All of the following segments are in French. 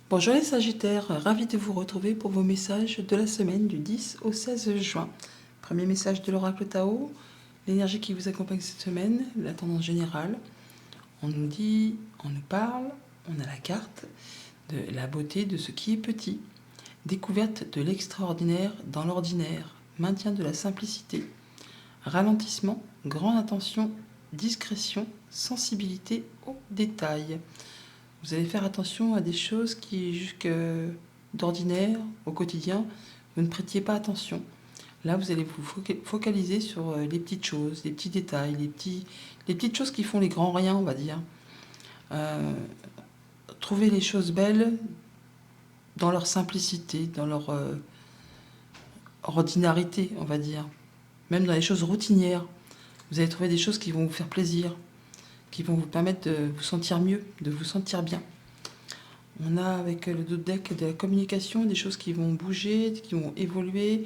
Bonjour les Sagittaires, ravi de vous retrouver pour vos messages de la semaine du 10 au 16 juin. Premier message de l'oracle Tao, l'énergie qui vous accompagne cette semaine, la tendance générale. On nous dit, on nous parle, on a la carte de la beauté de ce qui est petit, découverte de l'extraordinaire dans l'ordinaire, maintien de la simplicité, ralentissement, grande attention, discrétion, sensibilité aux détails. Vous allez faire attention à des choses qui, jusque d'ordinaire, au quotidien, vous ne prêtiez pas attention. Là, vous allez vous focaliser sur les petites choses, les petits détails, les petites choses qui font les grands riens, on va dire. Trouver les choses belles dans leur simplicité, dans leur ordinarité, on va dire. Même dans les choses routinières. Vous allez trouver des choses qui vont vous faire plaisir, qui vont vous permettre de vous sentir mieux, de vous sentir bien. On a avec le dos de deck de la communication, des choses qui vont bouger, qui vont évoluer.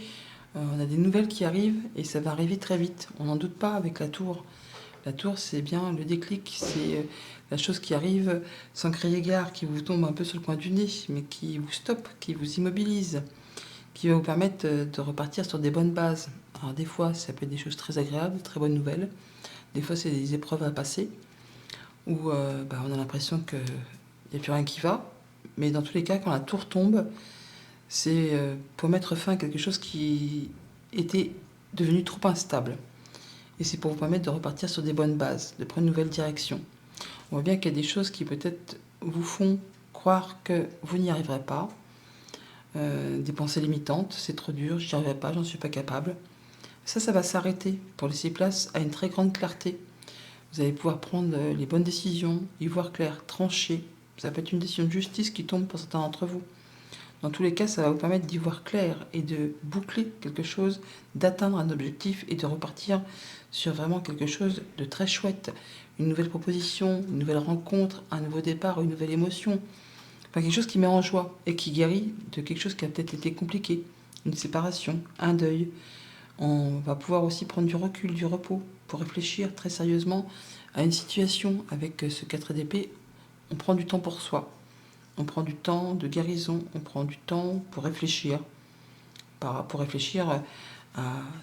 On a des nouvelles qui arrivent et ça va arriver très vite. On n'en doute pas avec la tour. La tour, c'est bien le déclic, c'est la chose qui arrive sans crier gare, qui vous tombe un peu sur le coin du nez, mais qui vous stoppe, qui vous immobilise, qui va vous permettre de repartir sur des bonnes bases. Alors des fois, ça peut être des choses très agréables, très bonnes nouvelles. Des fois, c'est des épreuves à passer où on a l'impression qu'il n'y a plus rien qui va. Mais dans tous les cas, quand la tour tombe, c'est pour mettre fin à quelque chose qui était devenu trop instable. Et c'est pour vous permettre de repartir sur des bonnes bases, de prendre une nouvelle direction. On voit bien qu'il y a des choses qui peut-être vous font croire que vous n'y arriverez pas. Des pensées limitantes, c'est trop dur, j'y arriverai pas, j'en suis pas capable. Ça va s'arrêter pour laisser place à une très grande clarté. Vous allez pouvoir prendre les bonnes décisions, y voir clair, trancher. Ça peut être une décision de justice qui tombe pour certains d'entre vous. Dans tous les cas, ça va vous permettre d'y voir clair et de boucler quelque chose, d'atteindre un objectif et de repartir sur vraiment quelque chose de très chouette. Une nouvelle proposition, une nouvelle rencontre, un nouveau départ, une nouvelle émotion. Enfin, quelque chose qui met en joie et qui guérit de quelque chose qui a peut-être été compliqué. Une séparation, un deuil. On va pouvoir aussi prendre du recul, du repos, pour réfléchir très sérieusement à une situation. Avec ce 4 d'épée, on prend du temps pour soi. On prend du temps de guérison, on prend du temps pour réfléchir à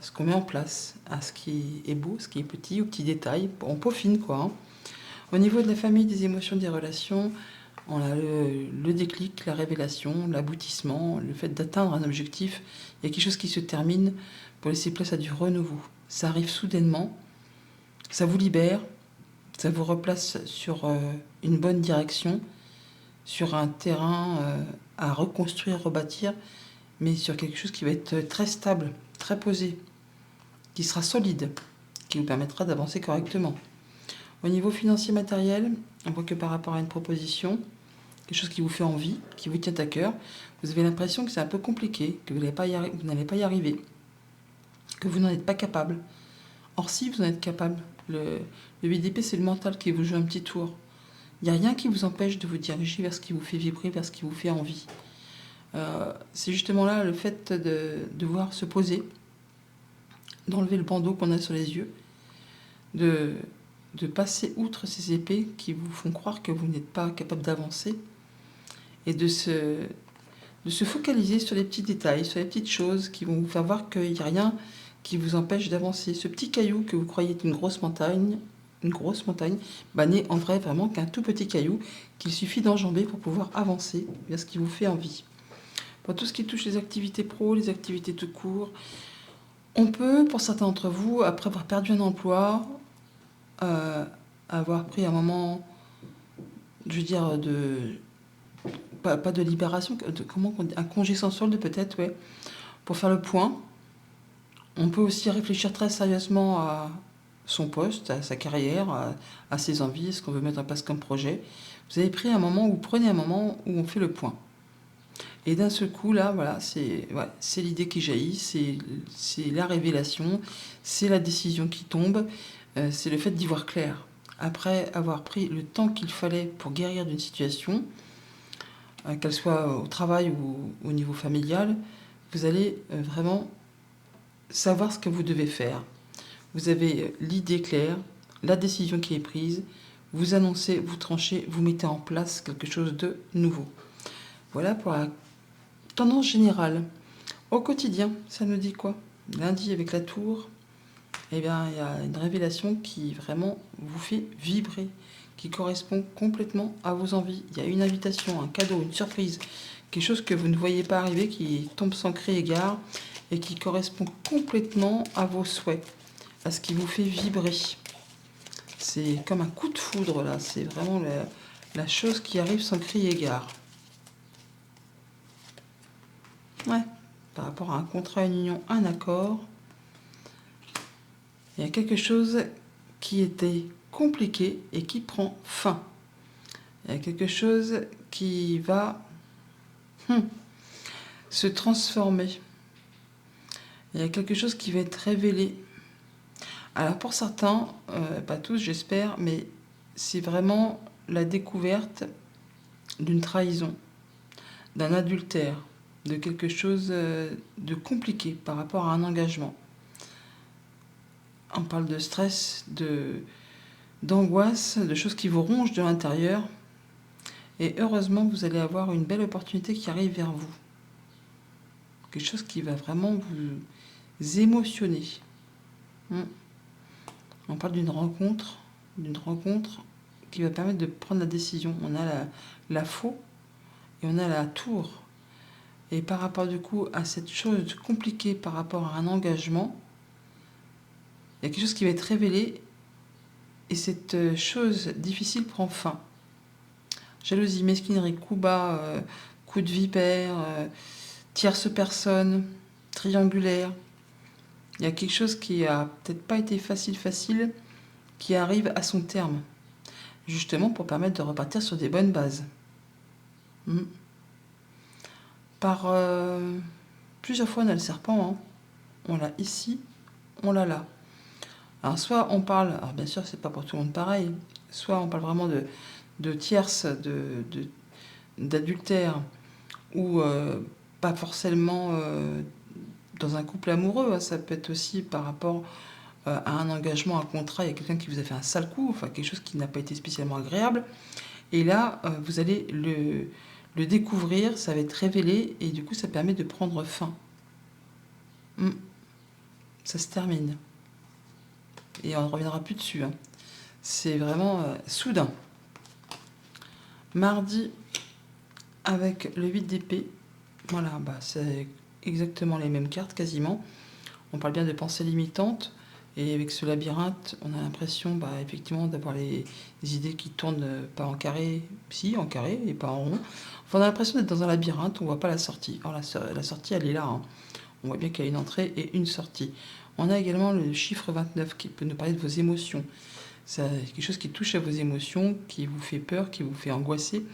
ce qu'on met en place, à ce qui est beau, ce qui est petit, aux petits détails. On peaufine, quoi. Hein. Au niveau de la famille, des émotions, des relations, on a le déclic, la révélation, l'aboutissement, le fait d'atteindre un objectif. Il y a quelque chose qui se termine pour laisser place à du renouveau. Ça arrive soudainement, ça vous libère, ça vous replace sur une bonne direction, sur un terrain à reconstruire, rebâtir, mais sur quelque chose qui va être très stable, très posé, qui sera solide, qui vous permettra d'avancer correctement. Au niveau financier matériel, on voit que par rapport à une proposition, quelque chose qui vous fait envie, qui vous tient à cœur, vous avez l'impression que c'est un peu compliqué, que vous n'allez pas y arriver, que vous n'en êtes pas capable. Or si, vous en êtes capable. Le 8 d'épée, c'est le mental qui vous joue un petit tour. Il n'y a rien qui vous empêche de vous diriger vers ce qui vous fait vibrer, vers ce qui vous fait envie. C'est justement là le fait de devoir se poser, d'enlever le bandeau qu'on a sur les yeux, de passer outre ces épées qui vous font croire que vous n'êtes pas capable d'avancer et de se focaliser sur les petits détails, sur les petites choses qui vont vous faire voir qu'il n'y a rien qui vous empêche d'avancer. Ce petit caillou que vous croyez être une grosse montagne, n'est en vrai vraiment qu'un tout petit caillou qu'il suffit d'enjamber pour pouvoir avancer vers ce qui vous fait envie. Pour tout ce qui touche les activités pro, les activités tout court, on peut, pour certains d'entre vous, après avoir perdu un emploi, avoir pris un moment, je veux dire, pas de libération, un congé sans solde peut-être, ouais, pour faire le point. On peut aussi réfléchir très sérieusement à son poste, à sa carrière, à ses envies, ce qu'on veut mettre en place comme projet. Vous avez pris un moment, ou prenez un moment où on fait le point. Et d'un seul coup, là, voilà, c'est l'idée qui jaillit, c'est la révélation, c'est la décision qui tombe, c'est le fait d'y voir clair. Après avoir pris le temps qu'il fallait pour guérir d'une situation, qu'elle soit au travail ou au niveau familial, vous allez vraiment savoir ce que vous devez faire. Vous avez l'idée claire, la décision qui est prise, vous annoncez, vous tranchez, vous mettez en place quelque chose de nouveau. Voilà pour la tendance générale. Au quotidien, ça nous dit quoi? Lundi avec la tour, eh bien, il y a une révélation qui vraiment vous fait vibrer, qui correspond complètement à vos envies. Il y a une invitation, un cadeau, une surprise, quelque chose que vous ne voyez pas arriver, qui tombe sans cri et gare, et qui correspond complètement à vos souhaits, à ce qui vous fait vibrer. C'est comme un coup de foudre, là. C'est vraiment la chose qui arrive sans cri et gare. Ouais, par rapport à un contrat, une union, un accord, il y a quelque chose qui était compliqué et qui prend fin. Il y a quelque chose qui va se transformer. Il y a quelque chose qui va être révélé. Alors pour certains, pas tous j'espère, mais c'est vraiment la découverte d'une trahison, d'un adultère, de quelque chose de compliqué par rapport à un engagement. On parle de stress, d'angoisse, de choses qui vous rongent de l'intérieur. Et heureusement, vous allez avoir une belle opportunité qui arrive vers vous. Quelque chose qui va vraiment vous émotionner. On parle d'une rencontre qui va permettre de prendre la décision. On a la faux et on a la tour. Et par rapport du coup à cette chose compliquée par rapport à un engagement, il y a quelque chose qui va être révélé et cette chose difficile prend fin. Jalousie, mesquinerie, coup bas, coup de vipère, tierce personne, triangulaire. Il y a quelque chose qui a peut-être pas été facile, qui arrive à son terme. Justement pour permettre de repartir sur des bonnes bases. Par plusieurs fois on a le serpent, on l'a ici, on l'a là. Alors soit on parle, alors bien sûr c'est pas pour tout le monde pareil, soit on parle vraiment de tierce, d'adultère, ou pas forcément dans un couple amoureux, ça peut être aussi par rapport à un engagement, un contrat, il y a quelqu'un qui vous a fait un sale coup, enfin quelque chose qui n'a pas été spécialement agréable, et là vous allez le découvrir, ça va être révélé, et du coup ça permet de prendre fin. Ça se termine. Et on ne reviendra plus dessus. C'est vraiment soudain. Mardi, avec le 8 d'épée, voilà, c'est exactement les mêmes cartes quasiment. On parle bien de pensée limitante. Et avec ce labyrinthe, on a l'impression effectivement d'avoir les idées qui tournent pas en carré, si en carré et pas en rond. Enfin, on a l'impression d'être dans un labyrinthe, on ne voit pas la sortie. Alors la sortie, elle est là. On voit bien qu'il y a une entrée et une sortie. On a également le chiffre 29 qui peut nous parler de vos émotions. C'est quelque chose qui touche à vos émotions, qui vous fait peur, qui vous fait angoisser,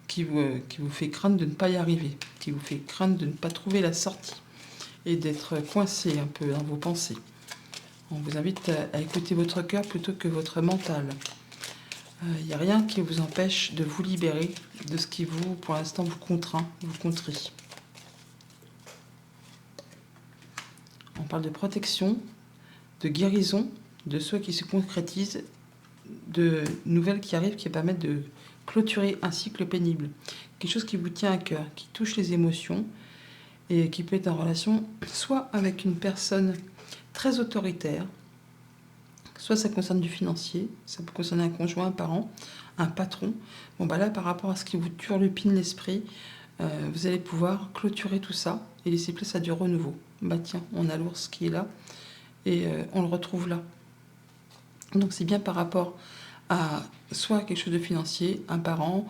qui vous fait craindre de ne pas y arriver, qui vous fait craindre de ne pas trouver la sortie et d'être coincé un peu dans vos pensées. On vous invite à écouter votre cœur plutôt que votre mental. Il n'y a rien qui vous empêche de vous libérer de ce qui vous, pour l'instant, vous contraint, vous contrit. On parle de protection, de guérison, de souhaits qui se concrétisent, de nouvelles qui arrivent qui permettent de clôturer un cycle pénible. Quelque chose qui vous tient à cœur, qui touche les émotions et qui peut être en relation soit avec une personne très autoritaire, soit ça concerne du financier, ça peut concerner un conjoint, un parent, un patron. Là, par rapport à ce qui vous turlupine l'esprit, vous allez pouvoir clôturer tout ça et laisser place à du renouveau. Tiens, on a l'ours qui est là et on le retrouve là. Donc c'est bien par rapport à soit quelque chose de financier, un parent,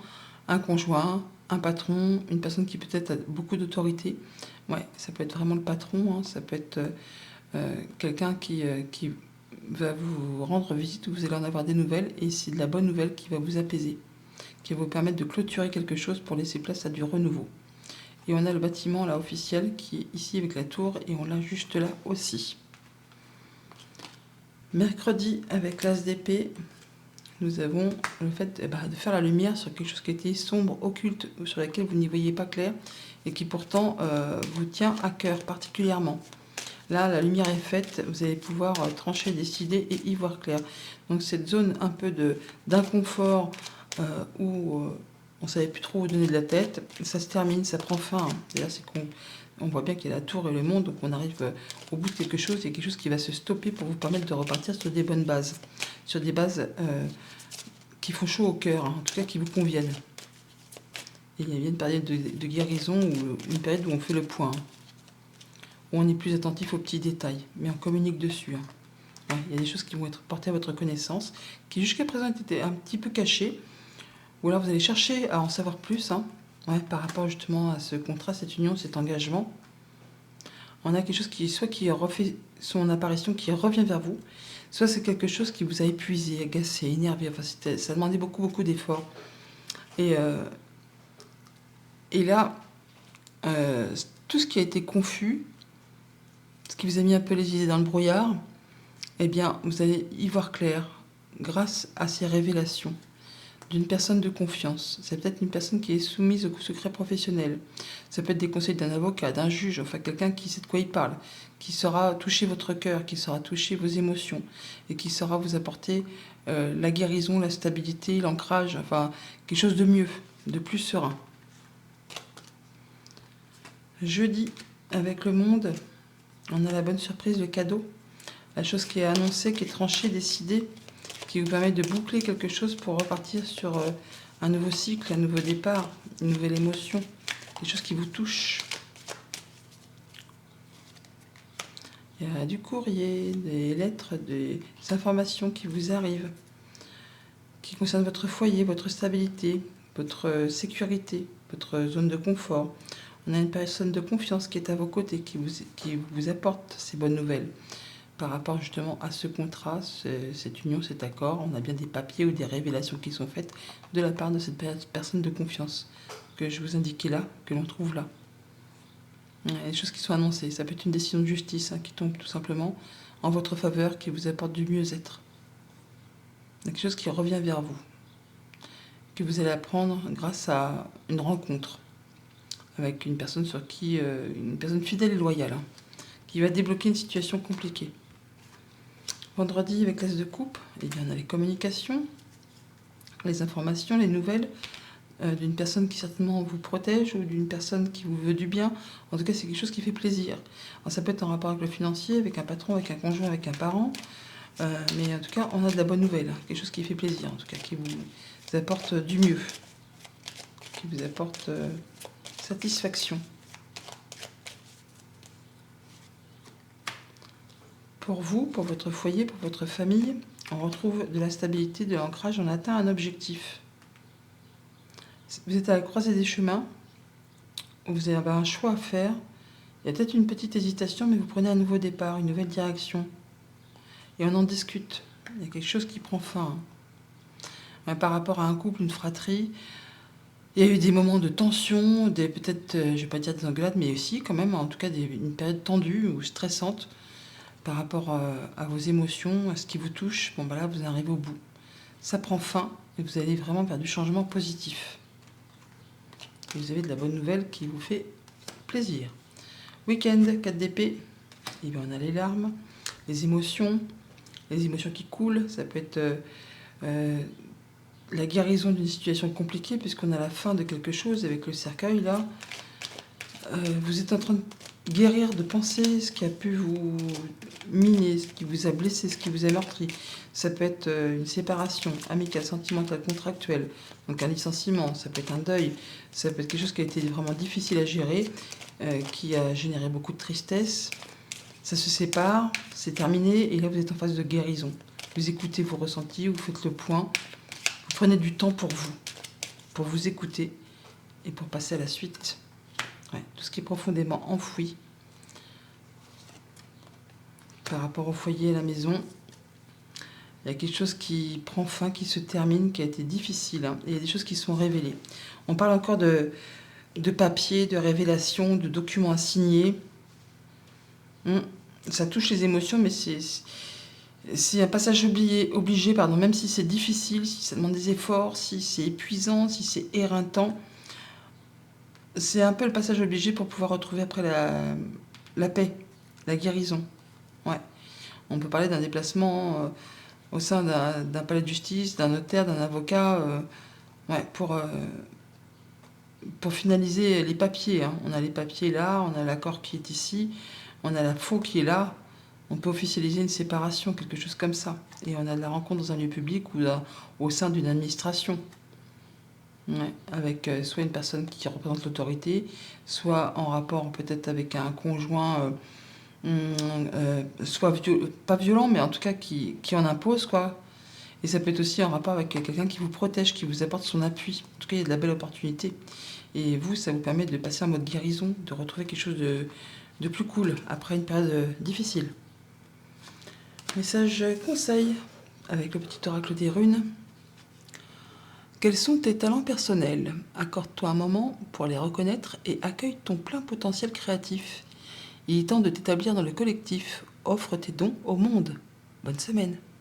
un conjoint, un patron, une personne qui peut-être a beaucoup d'autorité. Ouais, ça peut être vraiment le patron, ça peut être quelqu'un qui va vous rendre visite où vous allez en avoir des nouvelles et c'est de la bonne nouvelle qui va vous apaiser, qui va vous permettre de clôturer quelque chose pour laisser place à du renouveau. Et on a le bâtiment là officiel qui est ici avec la tour et on l'a juste là aussi. Mercredi avec l'as d'épée, nous avons le fait de faire la lumière sur quelque chose qui était sombre, occulte, ou sur laquelle vous n'y voyez pas clair et qui pourtant vous tient à cœur particulièrement. Là, la lumière est faite, vous allez pouvoir trancher, décider et y voir clair. Donc cette zone un peu d'inconfort où on savait plus trop où donner de la tête. Ça se termine, ça prend fin. D'ailleurs, c'est qu'on on voit bien qu'il y a la tour et le monde, donc on arrive au bout de quelque chose. Il y a quelque chose qui va se stopper pour vous permettre de repartir sur des bonnes bases. Sur des bases qui font chaud au cœur, hein, en tout cas qui vous conviennent. Et il y a une période de guérison ou une période où on fait le point. Où on est plus attentif aux petits détails, mais on communique dessus. Hein. Ouais, il y a des choses qui vont être portées à votre connaissance, qui jusqu'à présent étaient un petit peu cachées. Ou alors vous allez chercher à en savoir plus, hein, ouais, par rapport justement à ce contrat, cette union, cet engagement. On a quelque chose qui refait son apparition, qui revient vers vous, soit c'est quelque chose qui vous a épuisé, agacé, énervé. Enfin, ça demandait beaucoup d'efforts. Et là, tout ce qui a été confus, ce qui vous a mis un peu les idées dans le brouillard, eh bien, vous allez y voir clair grâce à ces révélations d'une personne de confiance. C'est peut-être une personne qui est soumise au secret professionnel. Ça peut être des conseils d'un avocat, d'un juge, enfin quelqu'un qui sait de quoi il parle, qui saura toucher votre cœur, qui saura toucher vos émotions et qui saura vous apporter la guérison, la stabilité, l'ancrage, enfin quelque chose de mieux, de plus serein. Jeudi, avec le monde, on a la bonne surprise, le cadeau, la chose qui est annoncée, qui est tranchée, décidée, qui vous permet de boucler quelque chose pour repartir sur un nouveau cycle, un nouveau départ, une nouvelle émotion, quelque chose qui vous touche. Il y a du courrier, des lettres, des informations qui vous arrivent, qui concernent votre foyer, votre stabilité, votre sécurité, votre zone de confort. On a une personne de confiance qui est à vos côtés, qui vous apporte ces bonnes nouvelles. Par rapport justement à ce contrat, cette union, cet accord, on a bien des papiers ou des révélations qui sont faites de la part de cette personne de confiance que je vous indiquais là, que l'on trouve là. Il y a des choses qui sont annoncées. Ça peut être une décision de justice qui tombe tout simplement en votre faveur, qui vous apporte du mieux-être. Il y a quelque chose qui revient vers vous, que vous allez apprendre grâce à une rencontre avec une personne une personne fidèle et loyale, qui va débloquer une situation compliquée. Vendredi, avec l'As de coupe, eh bien, on a les communications, les informations, les nouvelles d'une personne qui certainement vous protège ou d'une personne qui vous veut du bien. En tout cas, c'est quelque chose qui fait plaisir. Alors, ça peut être en rapport avec le financier, avec un patron, avec un conjoint, avec un parent. Mais en tout cas, on a de la bonne nouvelle, quelque chose qui fait plaisir, en tout cas, qui vous apporte du mieux, qui vous apporte satisfaction. Pour vous, pour votre foyer, pour votre famille, on retrouve de la stabilité, de l'ancrage, on atteint un objectif. Vous êtes à la croisée des chemins, vous avez un choix à faire, il y a peut-être une petite hésitation, mais vous prenez un nouveau départ, une nouvelle direction. Et on en discute. Il y a quelque chose qui prend fin. Par rapport à un couple, une fratrie, il y a eu des moments de tension, peut-être, je ne vais pas dire des engueulades, mais aussi quand même, en tout cas, une période tendue ou stressante par rapport à vos émotions, à ce qui vous touche. Bon, là, vous arrivez au bout. Ça prend fin et vous allez vraiment vers du changement positif. Vous avez de la bonne nouvelle qui vous fait plaisir. Week-end, 4 d'épée, et bien on a les larmes, les émotions qui coulent. Ça peut être la guérison d'une situation compliquée, puisqu'on a la fin de quelque chose avec le cercueil, là. Vous êtes en train de guérir, de penser ce qui a pu vous miner, ce qui vous a blessé, ce qui vous a meurtri. Ça peut être une séparation amicale, sentimentale, contractuelle, donc un licenciement, ça peut être un deuil, ça peut être quelque chose qui a été vraiment difficile à gérer, qui a généré beaucoup de tristesse. Ça se sépare, c'est terminé, et là vous êtes en phase de guérison. Vous écoutez vos ressentis, vous faites le point, vous prenez du temps pour vous écouter et pour passer à la suite. Ouais, tout ce qui est profondément enfoui par rapport au foyer et à la maison. Il y a quelque chose qui prend fin, qui se termine, qui a été difficile. Et il y a des choses qui sont révélées. On parle encore de papier, de révélation, de documents à signer. Ça touche les émotions, mais c'est un passage obligé, même si c'est difficile, si ça demande des efforts, si c'est épuisant, si c'est éreintant. C'est un peu le passage obligé pour pouvoir retrouver après la paix, la guérison. Ouais. On peut parler d'un déplacement au sein d'un palais de justice, d'un notaire, d'un avocat, pour pour finaliser les papiers, hein. On a les papiers là, on a l'accord qui est ici, on a la faux qui est là. On peut officialiser une séparation, quelque chose comme ça. Et on a de la rencontre dans un lieu public ou au sein d'une administration. Ouais, avec soit une personne qui représente l'autorité, soit en rapport peut-être avec un conjoint, soit pas violent, mais en tout cas qui en impose, quoi. Et ça peut être aussi en rapport avec quelqu'un qui vous protège, qui vous apporte son appui. En tout cas, il y a de la belle opportunité. Et vous, ça vous permet de passer en mode guérison, de retrouver quelque chose de plus cool après une période difficile. Message conseil avec le petit oracle des runes. Quels sont tes talents personnels? Accorde-toi un moment pour les reconnaître et accueille ton plein potentiel créatif. Il est temps de t'établir dans le collectif. Offre tes dons au monde. Bonne semaine.